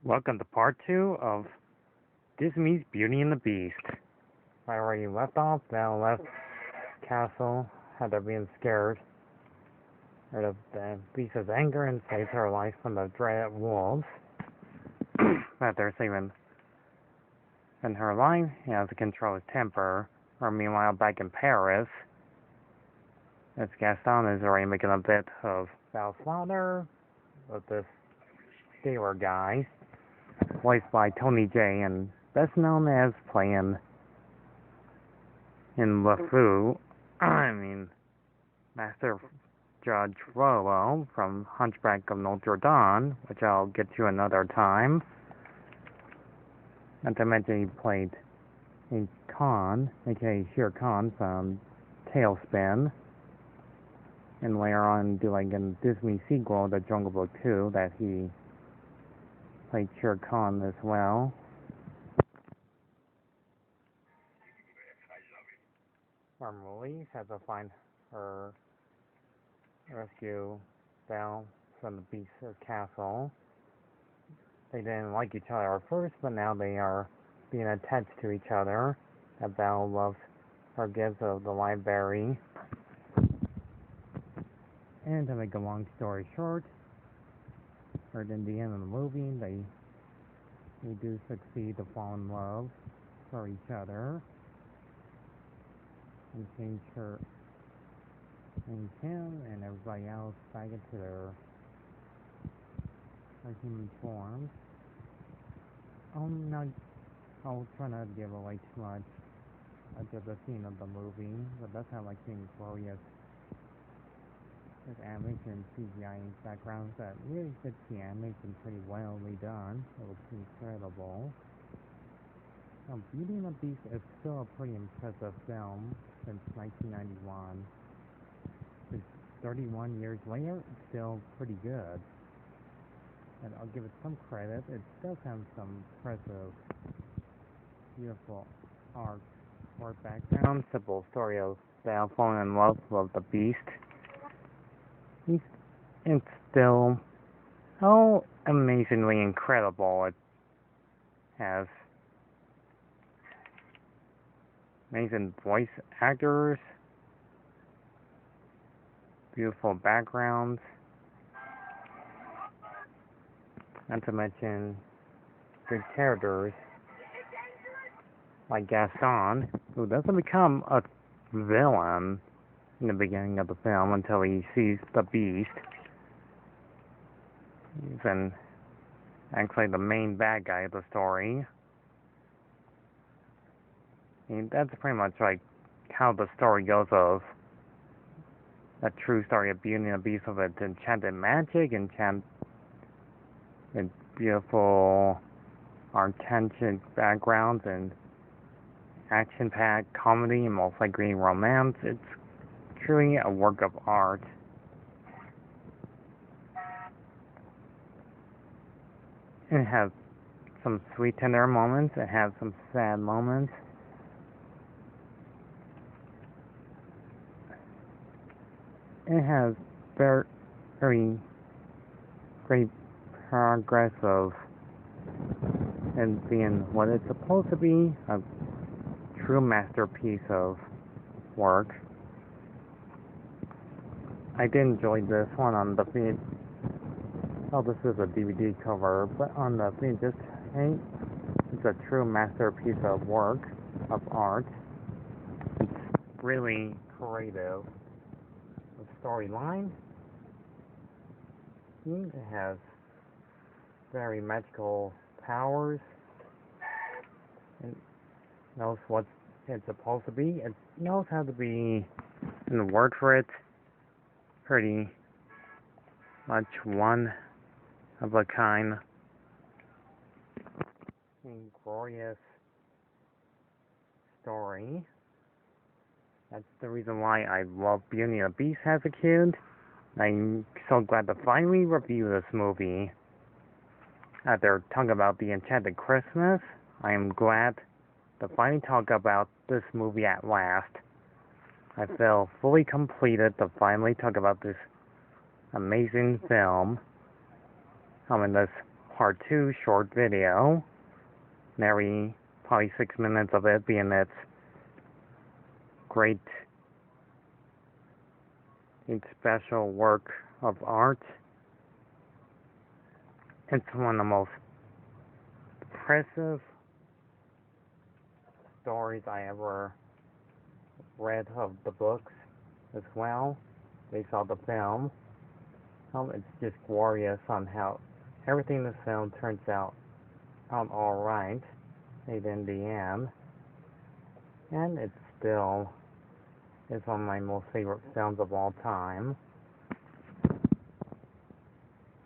Welcome to part 2 of Disney's Beauty and the Beast. Where you left off, Belle left castle after being scared out of the Beast's anger and saves her life from the dreaded wolves. After saving in her life, he has to control his temper. Or meanwhile, back in Paris, as Gaston is already making a bit of foul slaughter with this Taylor guy, voiced by Tony Jay, and best known as playing in LeFou, Master Judge Frollo from Hunchback of Notre Dame, which I'll get to another time. Not to mention he played in Khan, aka Shere Khan from Tailspin, and later on doing a Disney sequel, The Jungle Book 2, that he played Shere Khan as well. Marmoise has to find her rescue Belle from the Beast's castle. They didn't like each other at first, but now they are being attached to each other. That Belle loves her gifts of the library. And to make a long story short, or in the end of the movie, they do succeed to fall in love for each other and change him and everybody else back into their human forms. I'll try not to give away too much of the scene of the movie, but that's how like seeing glorious with animation and CGI backgrounds that really fits the animation pretty well done. It looks incredible. Beauty and the Beast is still a pretty impressive film since 1991. It's 31 years later, it's still pretty good. And I'll give it some credit. It does have some impressive, beautiful art background. Simple story of Belle falling in love with the Beast. It's still amazingly incredible. It has amazing voice actors, beautiful backgrounds, not to mention good characters like Gaston, who doesn't become a villain in the beginning of the film until he sees the Beast. He's actually the main bad guy of the story. And that's pretty much like how the story goes of a true story of Beauty and the Beast, of its enchanted magic, and beautiful artistic backgrounds and action-packed comedy and multi-green romance. It's truly a work of art. It has some sweet, tender moments. It has some sad moments. It has very, very great progress of and being what it's supposed to be, a true masterpiece of work. I did enjoy this one on the feed. Oh, this is a DVD cover, but on the feed, it's a true masterpiece of work, of art. It's really creative. The storyline, it has very magical powers. It knows what it's supposed to be. It knows how to be, in the word for it, pretty much one of a kind, glorious story. That's the reason why I love Beauty and the Beast as a kid. I'm so glad to finally review this movie. After talking about the Enchanted Christmas, I am glad to finally talk about this movie at last. I feel fully completed to finally talk about this amazing film. This part 2 short video, maybe probably 6 minutes of it being its great, each special work of art. It's one of the most impressive stories I ever read of the books as well. They saw the film. It's just glorious on how everything in the film turns out alright in the end. And it's still is one of my most favorite films of all time.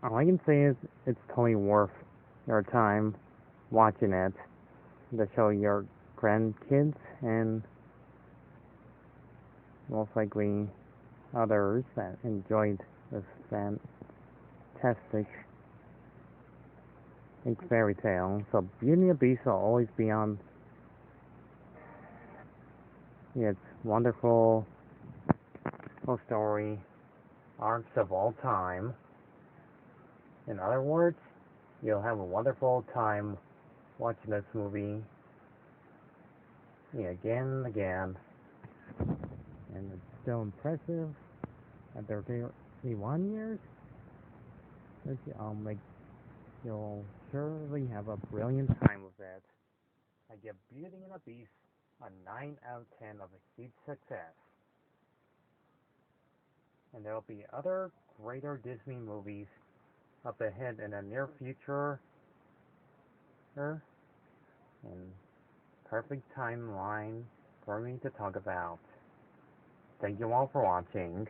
All I can say is it's totally worth your time watching it to show your grandkids and most likely others that enjoyed this fantastic fairy tale. So Beauty and the Beast will always be on its wonderful story arcs of all time. In other words, you'll have a wonderful time watching this movie again and again. And it's still impressive at 31 years. You'll surely have a brilliant time with it. I give Beauty and the Beast a 9 out of 10 of a huge success. And there'll be other greater Disney movies up ahead in the near future. And perfect timeline for me to talk about. Thank you all for watching.